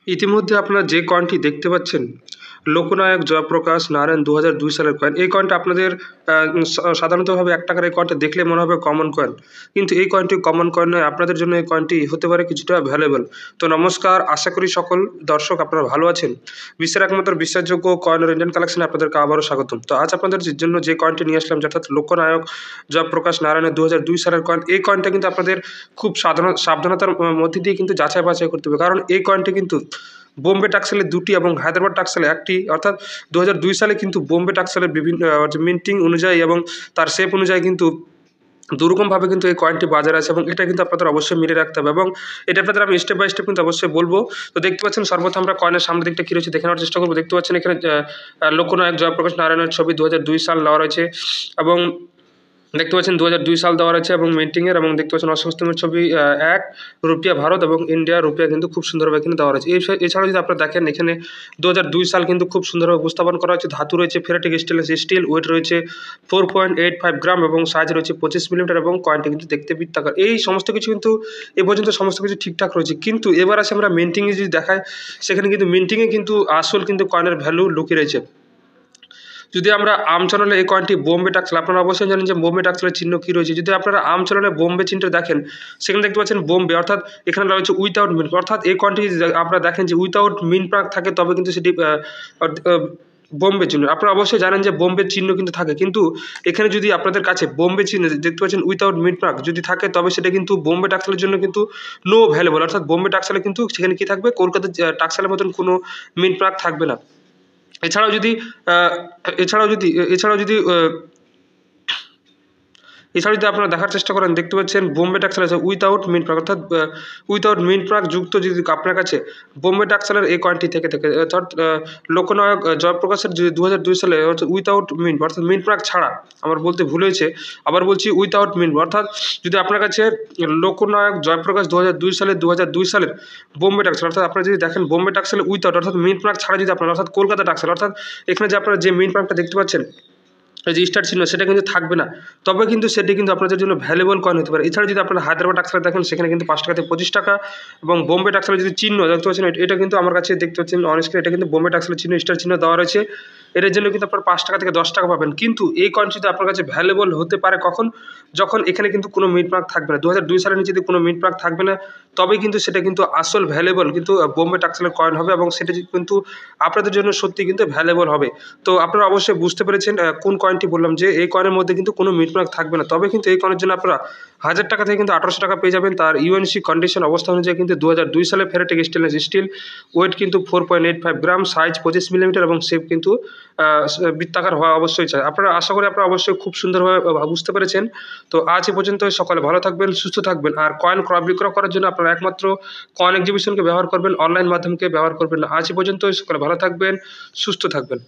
ইতিমধ্যে আপনারা যে কয়েনটি দেখতে পাচ্ছেন, লোকনায়ক জয়প্রকাশ নারায়ণ ২০০২ সালের কয়েন। এই কয়েনটা আপনাদের সাধারণতভাবে ৳১ এই কয়েনটা দেখলে মনে হবে কমন কয়েন। কিন্তু এই কয়েনটি কমন কয়েন নয়। আপনাদের জন্য এই কয়েনটি হতে পারে কিছুটা ভ্যালুয়েবল। তো নমস্কার, আশা করি সকল দর্শক আপনারা ভালো আছেন। বিশ্বের একমাত্র বিশ্বাসযোগ্য কয়েন আর ইন্ডিয়ান কালেকশনে আপনাদেরকে আবারও স্বাগতম। তো আজ আপনাদের জন্য যে কয়েনটি নিয়ে আসলাম, অর্থাৎ লোকনায়ক জয়প্রকাশ নারায়ণের ২০০২ সালের কয়েন। এই কয়েনটা কিন্তু আপনাদের খুব সাবধানতার মধ্যে দিয়ে কিন্তু যাচাই বাছাই করতে হবে। কারণ এই কয়েনটি কিন্তু বোম্বে টাক্সেলে ২টি এবং হায়দ্রাবাদ টাক্সেলে ১টি, অর্থাৎ ২০০২ সালে কিন্তু বোম্বে টাক্সেলের বিভিন্ন মিন্টিং অনুযায়ী এবং তার শেপ অনুযায়ী কিন্তু দুরকমভাবে কিন্তু এই কয়েনটি বাজারে আছে এবং এটা কিন্তু আপনাদের অবশ্যই মিলিয়ে রাখতে হবে এবং এটা আপনাদের আমি স্টেপ বাই স্টেপ কিন্তু অবশ্যই বলবো। তো দেখতে পাচ্ছেন সর্বপ্রথম আমরা কয়েনের সামনের দিকটা কী রয়েছে দেখে নেওয়ার চেষ্টা করবো। দেখতে পাচ্ছেন এখানে লোকনায়ক জয়প্রকাশ নারায়ণের ছবি ২০০২ সাল দেওয়া রয়েছে এবং দেখতে পাচ্ছেন ২০০২ সাল দেওয়া রয়েছে এবং মিন্টিংয়ের, এবং দেখতে পাচ্ছেন অশোক স্তম্ভের ছবি ১ রুপিয়া ভারত এবং ইন্ডিয়া রুপিয়া কিন্তু খুব সুন্দরভাবে এখানে দেওয়া রয়েছে। এছাড়াও যদি আপনারা দেখেন এখানে ২০০২ সাল কিন্তু খুব সুন্দরভাবে উপস্থাপন করা হয়েছে। ধাতু রয়েছে ফেরাটিক স্টেনলেস স্টিল, ওয়েট রয়েছে 4.85 গ্রাম এবং সাইজ রয়েছে 25 মিলিমিটার এবং কয়েনটি কিন্তু দেখতে বৃত্তাকার। এই সমস্ত কিছু কিন্তু এ পর্যন্ত সমস্ত কিছু ঠিকঠাক রয়েছে। কিন্তু এবার আসে আমরা মিন্টিংয়ে যদি দেখাই, সেখানে কিন্তু মিন্টিংয়ে কিন্তু আসল কিন্তু কয়েনের ভ্যালু লুকিয়ে রয়েছে। যদি আমরা আমচলনে এই কয়েনটি বোম্বে টাক্সেল, আপনারা অবশ্যই জানেন যে বোম্বে টাক্সেলের চিহ্ন কী রয়েছে। যদি আপনারা আমচলনে বোম্বে চিহ্নটা দেখেন, সেখানে দেখতে পাচ্ছেন বোম্বে, অর্থাৎ এখানে রয়েছে উইথাউট মিন্ট, অর্থাৎ এই কয়েনটি যদি আপনারা দেখেন যে উইথাউট মিন্ট মার্ক থাকে তবে কিন্তু সেটি বোম্বে চিহ্ন। আপনারা অবশ্যই জানেন যে বোম্বে চিহ্ন কিন্তু থাকে, কিন্তু এখানে যদি আপনাদের কাছে বোম্বে চিহ্ন দেখতে পাচ্ছেন উইথাউট মিন্ট মার্ক যদি থাকে তবে সেটা কিন্তু বোম্বে টাক্সেলের জন্য কিন্তু নো ভ্যালুয়েবল, অর্থাৎ বোম্বে টাক্সেলে কিন্তু সেখানে কী থাকবে, কলকাতা টাক্সেলের মতন কোনো মিন্ট মার্ক থাকবে না। এছাড়াও যদি এছাড়াও যদি এছাড়াও যদি এছাড়াও যদি আপনারা দেখার চেষ্টা করেন, দেখতে পাচ্ছেন বোম্বে টাক্সেল আছে উইথাউট মিন্ট মার্ক, অর্থাৎ উইথাউট মিন্ট মার্ক যুক্ত যদি আপনার কাছে বোম্বে টাক্সেলের এই কয়েনটি থেকে থাকে, অর্থাৎ লোকনায়ক জয়প্রকাশের যে ২০০২ সালে অর্থাৎ উইথাউট মিন্ট, অর্থাৎ মিন্ট মার্ক ছাড়া, আমার বলতে ভুল হয়েছে, আবার বলছি উইথাউট মিন্ট, অর্থাৎ যদি আপনার কাছে লোকনায়ক জয়প্রকাশ ২০০২ সালের বোম্বে টাক্সেল, অর্থাৎ আপনারা যদি দেখেন বোম্বে টাক্সেল উইথাউট, অর্থাৎ মিন্ট মার্ক ছাড়া যদি আপনার, অর্থাৎ কলকাতা টাক্সেল, অর্থাৎ এখানে যে আপনারা যে মিন্ট মার্কটা দেখতে পাচ্ছেন এই যে স্টার চিহ্ন, সেটা কিন্তু থাকবে না, তবে কিন্তু সেটি কিন্তু আপনাদের জন্য ভ্যালুয়েবল কয়েন হতে পারে। এছাড়া যদি আপনারা হায়দ্রাবাদ টাক্সেলে দেখেন, সেখানে কিন্তু ৫ টাকা থেকে ২৫ টাকা, এবং বোম্বে টাক্সেলের যদি চিহ্ন দেখতে পাচ্ছেন, এটা কিন্তু আমার কাছে দেখতে পাচ্ছেন অন স্ক্রিন, এটা কিন্তু বোম্বে টাক্সেলের চিহ্ন, স্টার চিহ্ন দেওয়া রয়েছে। এটার জন্য কিন্তু আপনার ৫ টাকা থেকে ১০ টাকা পাবেন। কিন্তু এই কয়েন যদি আপনার কাছে ভ্যালুয়েবল হতে পারে কখন, যখন এখানে কিন্তু কোনো মিন্ট মার্ক থাকবে না। ২০০২ সালের নিচে যদি কোনো মিন্ট মার্ক থাকবে না, তবে কিন্তু সেটা কিন্তু আসল ভ্যালুয়েবল কিন্তু বোম্বে টাক্সেলের কয়েন হবে এবং সেটা কিন্তু আপনাদের জন্য সত্যি কিন্তু ভ্যালুয়েবল হবে। তো আপনারা অবশ্যই বুঝতে পেরেছেন কোন কয়েনটি বললাম, যে এই কয়েনের মধ্যে কিন্তু কোনো মিন্ট মার্ক থাকবে না, তবে কিন্তু এই কয়েনের জন্য আপনারা ১০০০ টাকা থেকে কিন্তু ১৮০০ টাকা পেয়ে যাবেন। তার ইউএনসি কন্ডিশন অবস্থা অনুযায়ী কিন্তু ২০০২ সালে ফেরাটিক স্টেনলেস স্টিল, ওয়েট কিন্তু 4.85 গ্রাম, সাইজ 25 মিলিমিটার এবং শেপ কিন্তু বৃত্তাকার হওয়া অবশ্যই চাই। আপনারা আশা করি আপনারা অবশ্যই খুব সুন্দরভাবে বুঝতে পেরেছেন। তো আজ এ পর্যন্ত, সকলে ভালো থাকবেন, সুস্থ থাকবেন। আর কয়েন ক্রয় বিক্রয় করার জন্য আপনারা একমাত্র কয়েন এক্সিবিশনকে ব্যবহার করবেন, অনলাইন মাধ্যমকে ব্যবহার করবেন না। আজ এ পর্যন্ত, সকলে ভালো থাকবেন, সুস্থ থাকবেন।